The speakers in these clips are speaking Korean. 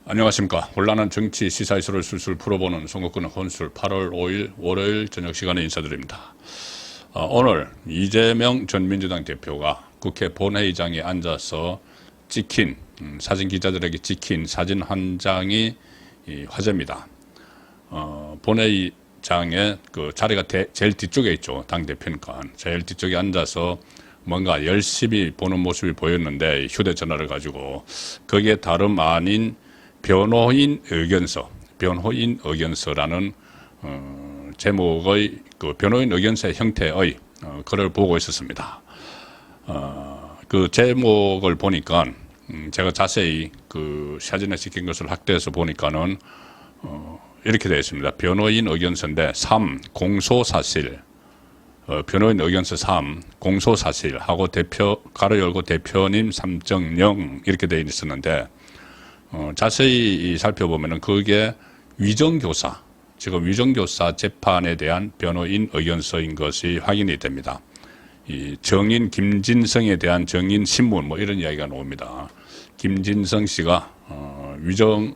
안녕하십니까. 혼란한 정치 시사 이슈를 술술 풀어보는 선거권 혼술 8월 5일 월요일 저녁 시간에 인사드립니다. 오늘 이재명 전 민주당 대표가 국회 본회의장에 앉아서 찍힌 사진 기자들에게 찍힌 사진 한 장이 화제입니다. 본회의장에 그 자리가 제일 뒤쪽에 있죠. 당대표니까 제일 뒤쪽에 앉아서 뭔가 열심히 보는 모습이 보였는데 휴대전화를 가지고 거기에 다름 아닌 변호인 의견서라는 제목의 그 변호인 의견서의 형태의 글을 보고 있었습니다. 그 제목을 보니까 제가 자세히 그 사진에 찍힌 것을 확대해서 보니까는 이렇게 되어 있습니다. 변호인 의견서인데 3 공소사실 변호인 의견서 3 공소사실하고 가로 열고 대표님 3.0 이렇게 되어 있었는데 자세히 살펴보면은 그게 위정교사, 지금 위정교사 재판에 대한 변호인 의견서인 것이 확인이 됩니다. 이 정인 김진성에 대한 정인 신문 뭐 이런 이야기가 나옵니다. 김진성 씨가 위정을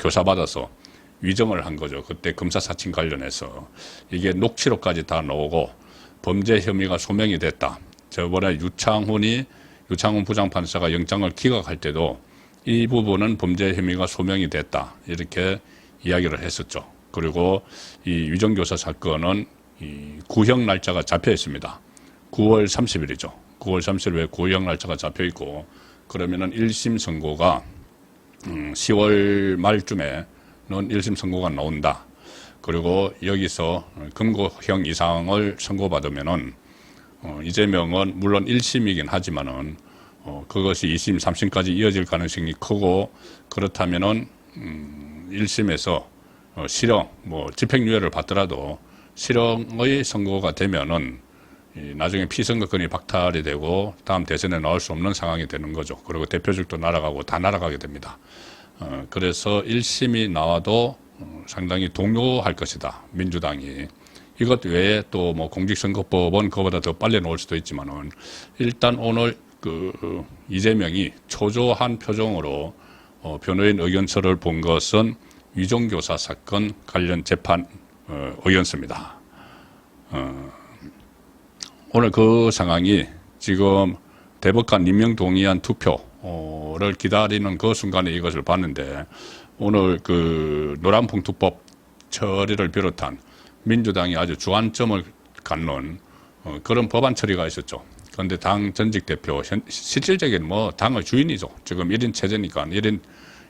교사받아서 위정을 한 거죠. 그때 검사 사칭 관련해서 이게 녹취록까지 다 나오고 범죄 혐의가 소명이 됐다. 저번에 유창훈 부장판사가 영장을 기각할 때도 이 부분은 범죄 혐의가 소명이 됐다. 이렇게 이야기를 했었죠. 그리고 이 위정교사 사건은 이 구형 날짜가 잡혀 있습니다. 9월 30일이죠. 9월 30일에 구형 날짜가 잡혀 있고, 그러면은 1심 선고가 10월 말쯤에는 1심 선고가 나온다. 그리고 여기서 금고형 이상을 선고받으면은 이재명은 물론 1심이긴 하지만은 그것이 2심, 3심까지 이어질 가능성이 크고, 그렇다면은 1심에서 실형, 뭐 집행유예를 받더라도 실형의 선고가 되면은 나중에 피선거권이 박탈이 되고 다음 대선에 나올 수 없는 상황이 되는 거죠. 그리고 대표직도 날아가고 다 날아가게 됩니다. 그래서 1심이 나와도 상당히 동요할 것이다. 민주당이. 이것 외에 또 뭐 공직선거법은 그거보다 더 빨리 나올 수도 있지만은 일단 오늘 그 이재명이 초조한 표정으로 변호인 의견서를 본 것은 위정교사 사건 관련 재판 의견서입니다. 오늘 그 상황이 지금 대법관 임명 동의안 투표를 기다리는 그 순간에 이것을 봤는데, 오늘 그 노란봉투법 처리를 비롯한 민주당이 아주 주안점을 갖는 그런 법안 처리가 있었죠. 그런데 당 전직 대표, 실질적인 뭐 당의 주인이죠. 지금 1인 체제니까,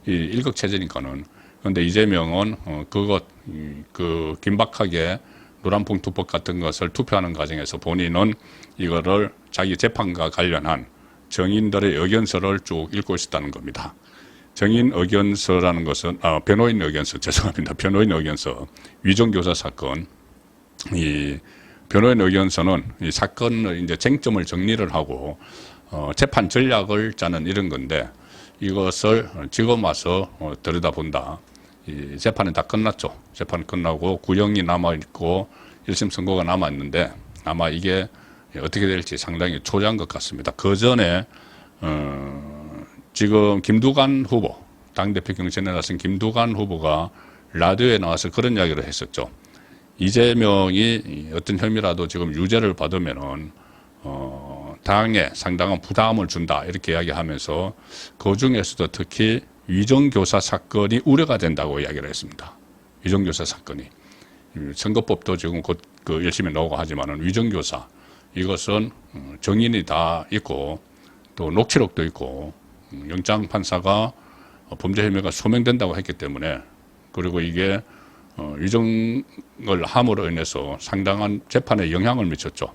1국 체제니까는. 그런데 이재명은 그 긴박하게 노란봉투법 같은 것을 투표하는 과정에서 본인은 이거를 자기 재판과 관련한 정인들의 의견서를 쭉 읽고 있었다는 겁니다. 정인 의견서라는 것은, 변호인 의견서, 죄송합니다. 변호인 의견서, 위정교사 사건, 이 변호인 의견서는 이 사건의 이제 쟁점을 정리를 하고, 재판 전략을 짜는 이런 건데, 이것을 지금 와서 들여다본다. 이 재판은 다 끝났죠. 재판 끝나고 구형이 남아있고 1심 선고가 남아있는데, 아마 이게 어떻게 될지 상당히 초조한 것 같습니다. 그 전에, 지금 김두관 후보, 당대표 경선에 나선 김두관 후보가 라디오에 나와서 그런 이야기를 했었죠. 이재명이 어떤 혐의라도 지금 유죄를 받으면은, 당에 상당한 부담을 준다. 이렇게 이야기하면서 그 중에서도 특히 위정교사 사건이 우려가 된다고 이야기를 했습니다. 위정교사 사건이. 선거법도 지금 곧 그 열심히 나오고 하지만은 위정교사, 이것은 정인이 다 있고 또 녹취록도 있고 영장 판사가 범죄 혐의가 소명된다고 했기 때문에, 그리고 이게 위정을 함으로 인해서 상당한 재판에 영향을 미쳤죠.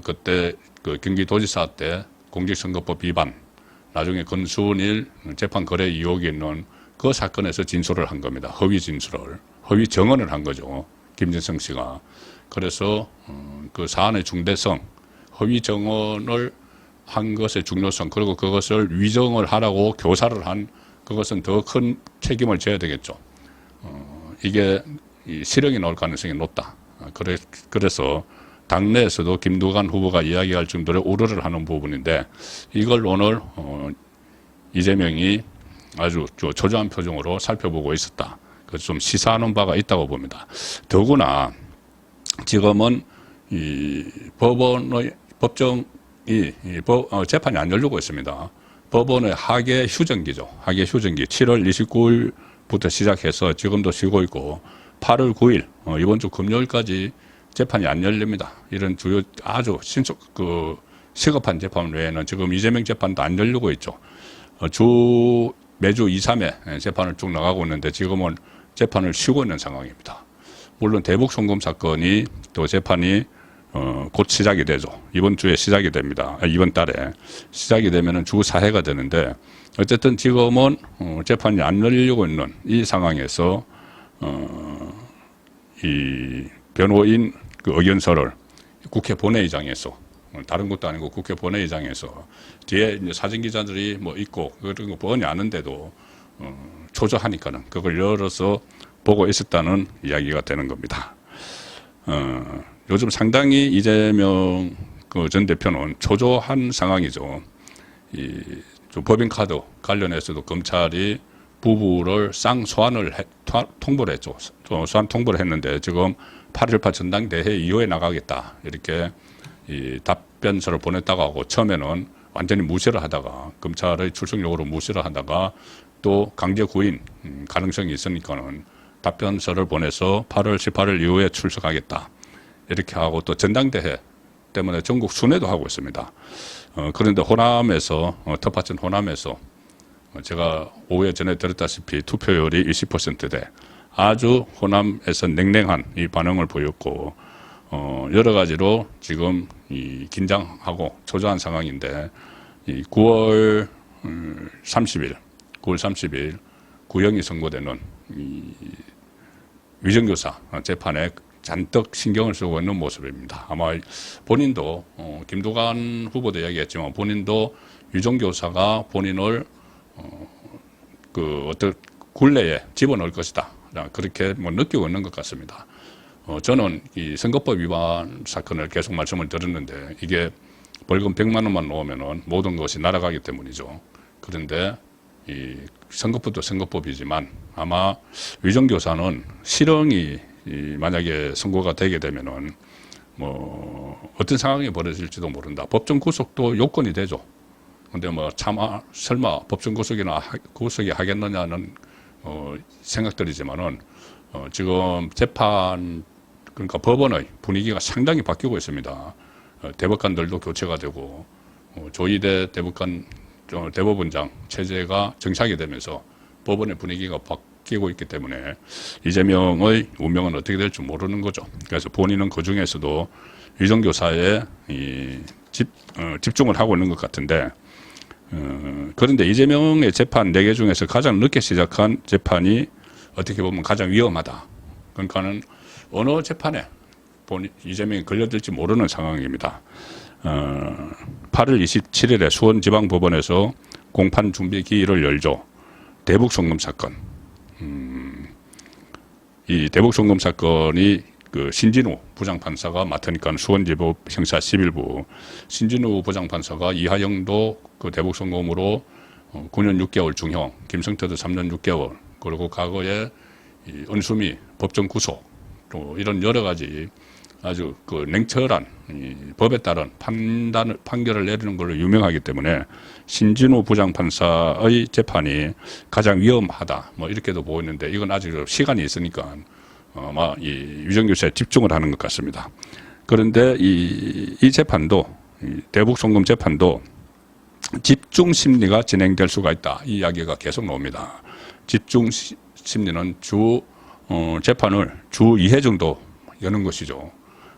그때 그 경기도지사 때 공직선거법 위반, 나중에 권순일 재판 거래 의혹이 있는 그 사건에서 진술을 한 겁니다. 허위 진술을, 허위 정언을 한 거죠. 김진성 씨가. 그래서 그 사안의 중대성, 허위 정언을 한 것의 중요성, 그리고 그것을 위정을 하라고 교사를 한 그것은 더 큰 책임을 져야 되겠죠. 이게 실형이 나올 가능성이 높다. 그래서 당내에서도 김두관 후보가 이야기할 정도로 우려를 하는 부분인데, 이걸 오늘 이재명이 아주 초조한 표정으로 살펴보고 있었다. 그 좀 시사하는 바가 있다고 봅니다. 더구나 지금은 이 법원의 재판이 안 열리고 있습니다. 법원의 하계 휴정기죠. 하계 휴정기 7월 29일부터 시작해서 지금도 쉬고 있고 8월 9일 이번 주 금요일까지 재판이 안 열립니다. 이런 주요 아주 시급한 재판 외에는 지금 이재명 재판도 안 열리고 있죠. 매주 2, 3회 재판을 쭉 나가고 있는데 지금은 재판을 쉬고 있는 상황입니다. 물론 대북 송금 사건이 또 재판이 곧 시작이 되죠. 이번 주에 시작이 됩니다. 이번 달에 시작이 되면은 주 4회가 되는데 어쨌든 지금은 재판이 안 열리고 있는 이 상황에서 이 변호인 그 의견서를 국회 본회의장에서 다른 것도 아니고 국회 본회의장에서 뒤에 이제 사진 기자들이 뭐 있고 그런 거 뻔히 아는데도 초조하니까는 그걸 열어서 보고 있었다는 이야기가 되는 겁니다. 요즘 상당히 이재명 그 전 대표는 초조한 상황이죠. 법인카드 관련해서도 검찰이 부부를 통보를 했죠. 소환 통보를 했는데 지금 8.18 전당대회 이후에 나가겠다. 이렇게 답변서를 보냈다고 하고 처음에는 완전히 무시를 하다가 검찰의 출석 요구로 무시를 하다가 또 강제 구인 가능성이 있으니까는 답변서를 보내서 8월 18일 이후에 출석하겠다. 이렇게 하고 또 전당대회 때문에 전국 순회도 하고 있습니다. 그런데 호남에서, 텃밭은 호남에서 제가 오후에 전에 들었다시피 투표율이 20%대 아주 호남에서 냉랭한 이 반응을 보였고, 여러 가지로 지금 긴장하고 초조한 상황인데, 9월 30일 구형이 선고되는 위정교사 재판에 잔뜩 신경을 쓰고 있는 모습입니다. 아마 본인도 김두관 후보도 이야기했지만 본인도 위정교사가 본인을 어떤 굴레에 집어넣을 것이다. 그렇게 느끼고 있는 것 같습니다. 저는 이 선거법 위반 사건을 계속 말씀을 드렸는데 이게 벌금 100만 원만 넣으면은 모든 것이 날아가기 때문이죠. 그런데 이 선거법도 선거법이지만 아마 위정교사는 실형이 만약에 선고가 되게 되면은 뭐 어떤 상황이 벌어질지도 모른다. 법정 구속도 요건이 되죠. 근데 뭐 설마 법정 구속이 하겠느냐는 생각들이지만은 지금 재판 그러니까 법원의 분위기가 상당히 바뀌고 있습니다. 대법관들도 교체가 되고 조희대 대법원장 체제가 정착이 되면서 법원의 분위기가 바뀌고 있기 때문에 이재명의 운명은 어떻게 될지 모르는 거죠. 그래서 본인은 그 중에서도 위정교사에 집중을 하고 있는 것 같은데 그런데 이재명의 재판 4개 중에서 가장 늦게 시작한 재판이 어떻게 보면 가장 위험하다. 그러니까는 어느 재판에 이재명이 걸려들지 모르는 상황입니다. 8월 27일에 수원지방법원에서 공판 준비 기일을 열죠. 대북송금 사건. 이 대북송금 사건이 그 신진우 부장판사가 맡으니까 수원지법 형사 11부 신진우 부장판사가 이하영도 그 대북송금으로 9년 6개월 중형, 김성태도 3년 6개월, 그리고 과거에 은수미 법정 구속, 또 이런 여러 가지 아주 그 냉철한 법에 따른 판결을 내리는 걸로 유명하기 때문에 신진우 부장판사의 재판이 가장 위험하다. 뭐 이렇게도 보이는데 이건 아직 시간이 있으니까 아마 이 위정교사에 집중을 하는 것 같습니다. 그런데 이 재판도 대북송금 재판도 집중 심리가 진행될 수가 있다. 이 이야기가 계속 나옵니다. 집중 심리는 재판을 주 2회 정도 여는 것이죠.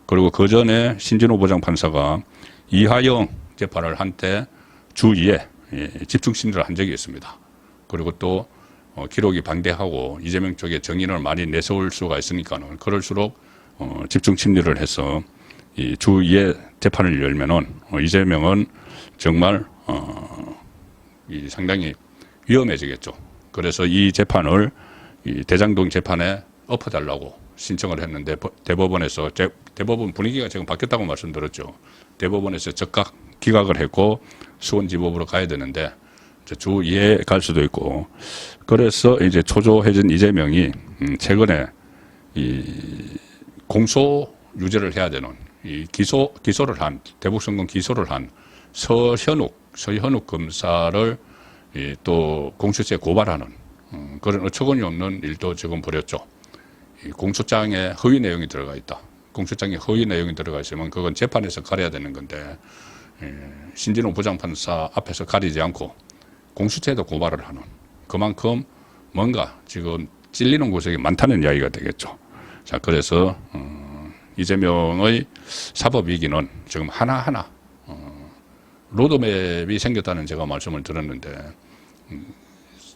그리고 그 전에 신진호 부장판사가 이하영 재판을 한 때 주 2회 집중 심리를 한 적이 있습니다. 그리고 또 기록이 방대하고 이재명 쪽에 정인을 많이 내세울 수가 있으니까는 그럴수록 집중 심리를 해서 이 주 2회 재판을 열면은 이재명은 정말 상당히 위험해지겠죠. 그래서 이 재판을 이 대장동 재판에 엎어달라고 신청을 했는데 대법원에서 대법원 분위기가 지금 바뀌었다고 말씀드렸죠. 대법원에서 즉각 기각을 했고 수원지법으로 가야 되는데 주 2에 갈 수도 있고, 그래서 이제 초조해진 이재명이 최근에 이 공소 유죄를 해야 되는 이 기소를 한 대북선거 기소를 한 서현욱 검사를 또 공수처에 고발하는 그런 어처구니 없는 일도 지금 벌였죠. 이 공소장에 허위 내용이 들어가 있다. 공소장에 허위 내용이 들어가 있으면 그건 재판에서 가려야 되는 건데 신진호 부장판사 앞에서 가리지 않고 공수처에도 고발을 하는, 그만큼 뭔가 지금 찔리는 구석이 많다는 이야기가 되겠죠. 자, 그래서 이재명의 사법 위기는 지금 하나하나 로드맵이 생겼다는 제가 말씀을 들었는데,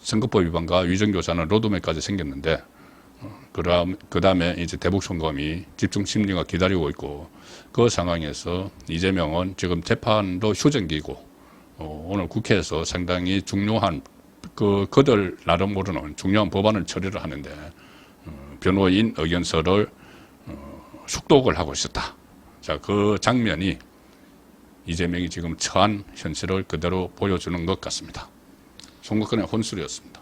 선거법 위반과 위정교사는 로드맵까지 생겼는데, 그 다음에 이제 대북송금이 집중 심리가 기다리고 있고, 그 상황에서 이재명은 지금 재판도 휴전기고, 오늘 국회에서 상당히 중요한 그들 나름 모르는 중요한 법안을 처리를 하는데, 변호인 의견서를 숙독을 하고 있었다. 자, 그 장면이 이재명이 지금 처한 현실을 그대로 보여주는 것 같습니다. 송국근의 혼술이었습니다.